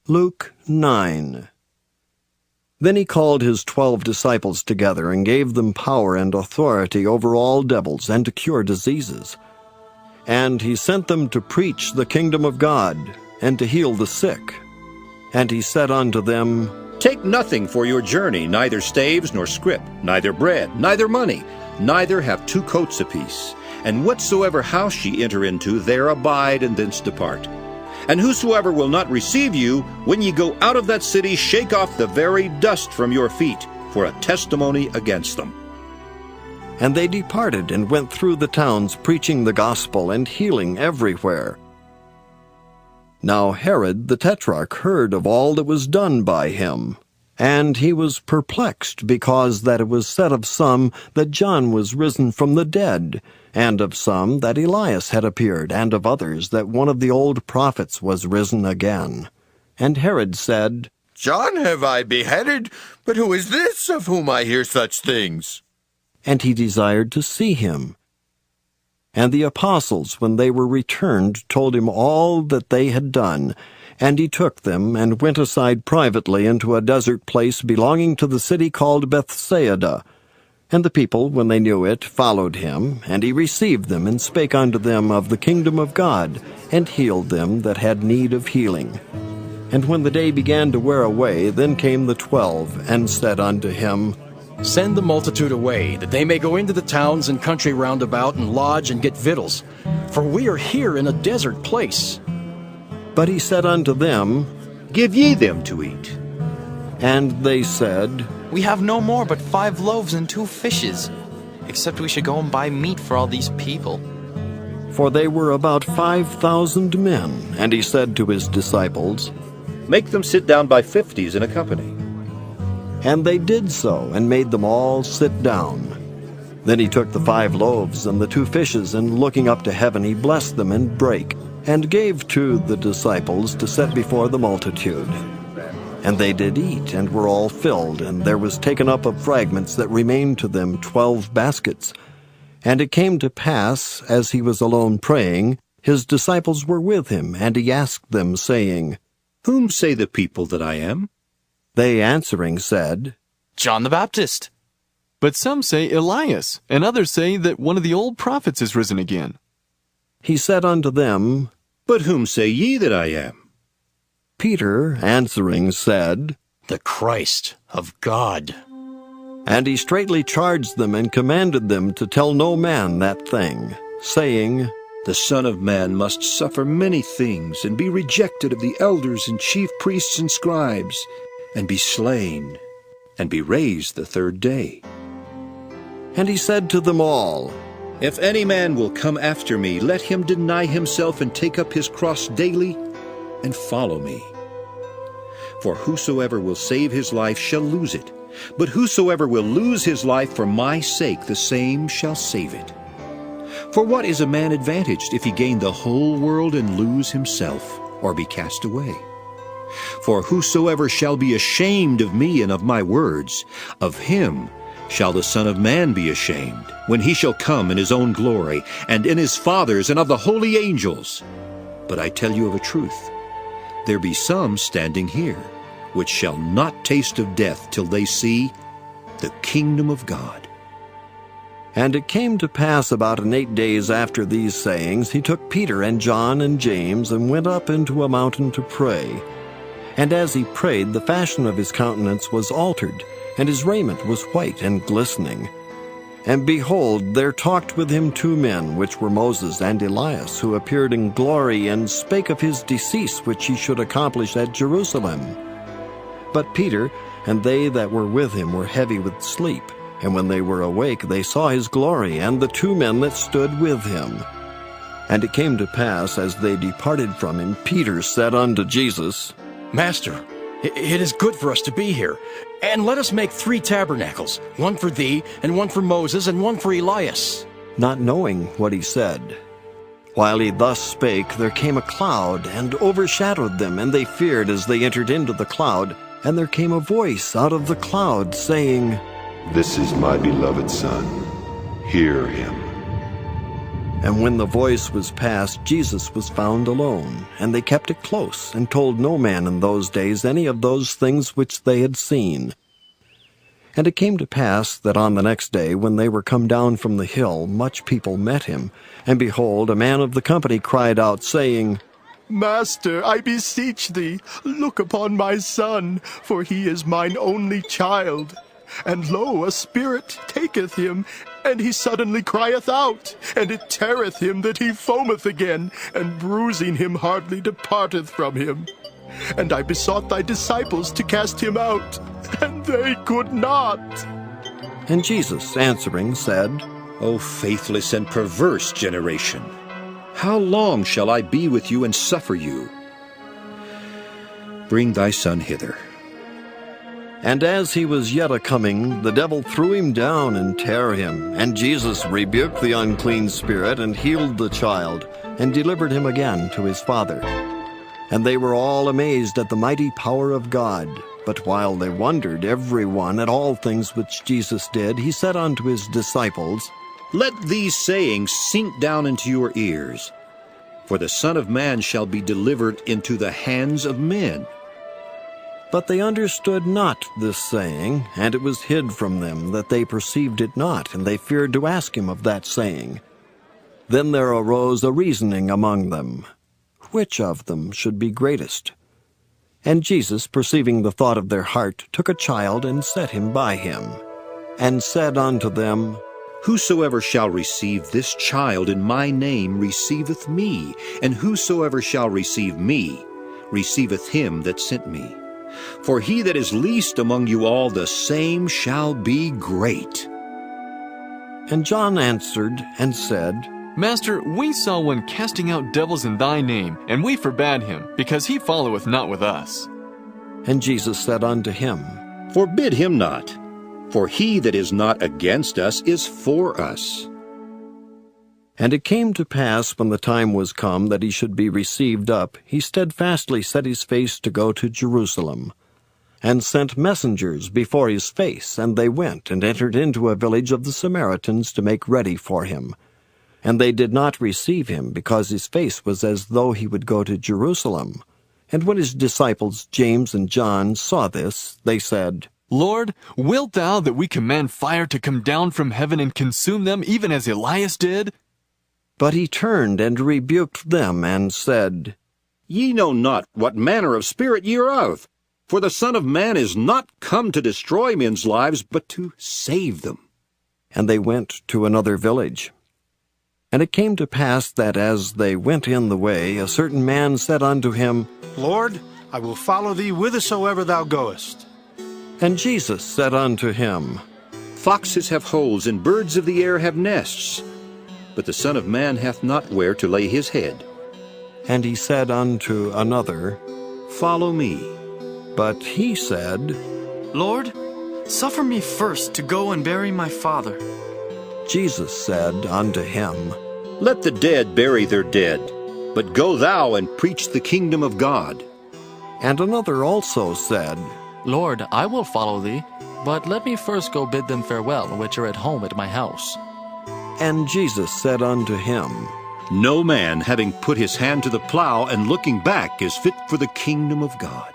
Luke 9. Then he called his 12 disciples together and gave them power and authority over all devils and to cure diseases. And he sent them to preach the kingdom of God and to heal the sick. And he said unto them, Take nothing for your journey, neither staves nor scrip, neither bread, neither money, neither have 2 coats apiece. And whatsoever house ye enter into, there abide, and thence depart. And whosoever will not receive you, when ye go out of that city, shake off the very dust from your feet, for a testimony against them. And they departed and went through the towns, preaching the gospel and healing everywhere. Now Herod the Tetrarch heard of all that was done by him, and he was perplexed, because that it was said of some that John was risen from the dead, and of some that Elias had appeared, and of others that one of the old prophets was risen again. And Herod said, John have I beheaded, but who is this of whom I hear such things? And he desired to see him. And the apostles, when they were returned, told him all that they had done. And he took them, and went aside privately into a desert place belonging to the city called Bethsaida. And the people, when they knew it, followed him, and he received them, and spake unto them of the kingdom of God, and healed them that had need of healing. And when the day began to wear away, then came the 12, and said unto him, Send the multitude away, that they may go into the towns and country round about, and lodge and get victuals. For we are here in a desert place. But he said unto them, Give ye them to eat. And they said, We have no more but 5 loaves and 2 fishes, except we should go and buy meat for all these people. For they were about 5,000 men. And he said to his disciples, Make them sit down by 50s in a company. And they did so, and made them all sit down. Then he took the 5 loaves and the 2 fishes, and looking up to heaven, he blessed them and brake, and gave to the disciples to set before the multitude. And they did eat, and were all filled, and there was taken up of fragments that remained to them 12 baskets. And it came to pass, as he was alone praying, his disciples were with him, and he asked them, saying, Whom say the people that I am? They answering said, John the Baptist. But some say Elias, and others say that one of the old prophets is risen again. He said unto them, But whom say ye that I am? Peter answering said, The Christ of God. And he straitly charged them and commanded them to tell no man that thing, saying, The Son of Man must suffer many things, and be rejected of the elders and chief priests and scribes, and be slain, and be raised the 3rd day. And he said to them all, If any man will come after me, let him deny himself and take up his cross daily, and follow me. For whosoever will save his life shall lose it, but whosoever will lose his life for my sake, the same shall save it. For what is a man advantaged if he gain the whole world and lose himself, or be cast away? For whosoever shall be ashamed of me and of my words, of him shall the Son of Man be ashamed, when he shall come in his own glory, and in his Father's, and of the holy angels. But I tell you of a truth, there be some standing here, which shall not taste of death till they see the kingdom of God. And it came to pass about 8 days after these sayings, he took Peter and John and James, and went up into a mountain to pray. And as he prayed, the fashion of his countenance was altered, and his raiment was white and glistening. And behold, there talked with him 2 men, which were Moses and Elias, who appeared in glory, and spake of his decease, which he should accomplish at Jerusalem. But Peter and they that were with him were heavy with sleep, and when they were awake, they saw his glory, and the 2 men that stood with him. And it came to pass, as they departed from him, Peter said unto Jesus, Master, it is good for us to be here. And let us make 3 tabernacles, one for thee, and one for Moses, and one for Elias. not knowing what he said. While he thus spake, there came a cloud, and overshadowed them, and they feared as they entered into the cloud. And there came a voice out of the cloud, saying, This is my beloved Son. Hear him. And when the voice was past, Jesus was found alone, and they kept it close, and told no man in those days any of those things which they had seen. And it came to pass that on the next day, when they were come down from the hill, much people met him. And behold, a man of the company cried out, saying, Master, I beseech thee, look upon my son, for he is mine only child. And lo, a spirit taketh him, and he suddenly crieth out, and it teareth him that he foameth again, and bruising him hardly departeth from him. And I besought thy disciples to cast him out, and they could not. And Jesus answering said, O faithless and perverse generation, how long shall I be with you and suffer you? Bring thy son hither. And as he was yet a-coming, the devil threw him down and tare him. And Jesus rebuked the unclean spirit, and healed the child, and delivered him again to his father. And they were all amazed at the mighty power of God. But while they wondered every one at all things which Jesus did, he said unto his disciples, Let these sayings sink down into your ears, for the Son of Man shall be delivered into the hands of men. But they understood not this saying, and it was hid from them, that they perceived it not, and they feared to ask him of that saying. Then there arose a reasoning among them, which of them should be greatest? And Jesus, perceiving the thought of their heart, took a child and set him by him, and said unto them, Whosoever shall receive this child in my name receiveth me, and whosoever shall receive me receiveth him that sent me. For he that is least among you all, the same shall be great. And John answered and said, Master, we saw one casting out devils in thy name, and we forbade him, because he followeth not with us. And Jesus said unto him, Forbid him not, for he that is not against us is for us. And it came to pass, when the time was come that he should be received up, he steadfastly set his face to go to Jerusalem, and sent messengers before his face, and they went and entered into a village of the Samaritans to make ready for him. And they did not receive him, because his face was as though he would go to Jerusalem. And when his disciples James and John saw this, they said, Lord, wilt thou that we command fire to come down from heaven and consume them, even as Elias did? But he turned and rebuked them, and said, Ye know not what manner of spirit ye are of, for the Son of Man is not come to destroy men's lives, but to save them. And they went to another village. And it came to pass that as they went in the way, a certain man said unto him, Lord, I will follow thee whithersoever thou goest. And Jesus said unto him, Foxes have holes, and birds of the air have nests, but the Son of Man hath not where to lay his head. And he said unto another, Follow me. But he said, Lord, suffer me first to go and bury my father. Jesus said unto him, Let the dead bury their dead, but go thou and preach the kingdom of God. And another also said, Lord, I will follow thee, but let me first go bid them farewell, which are at home at my house. And Jesus said unto him, No man, having put his hand to the plow and looking back, is fit for the kingdom of God.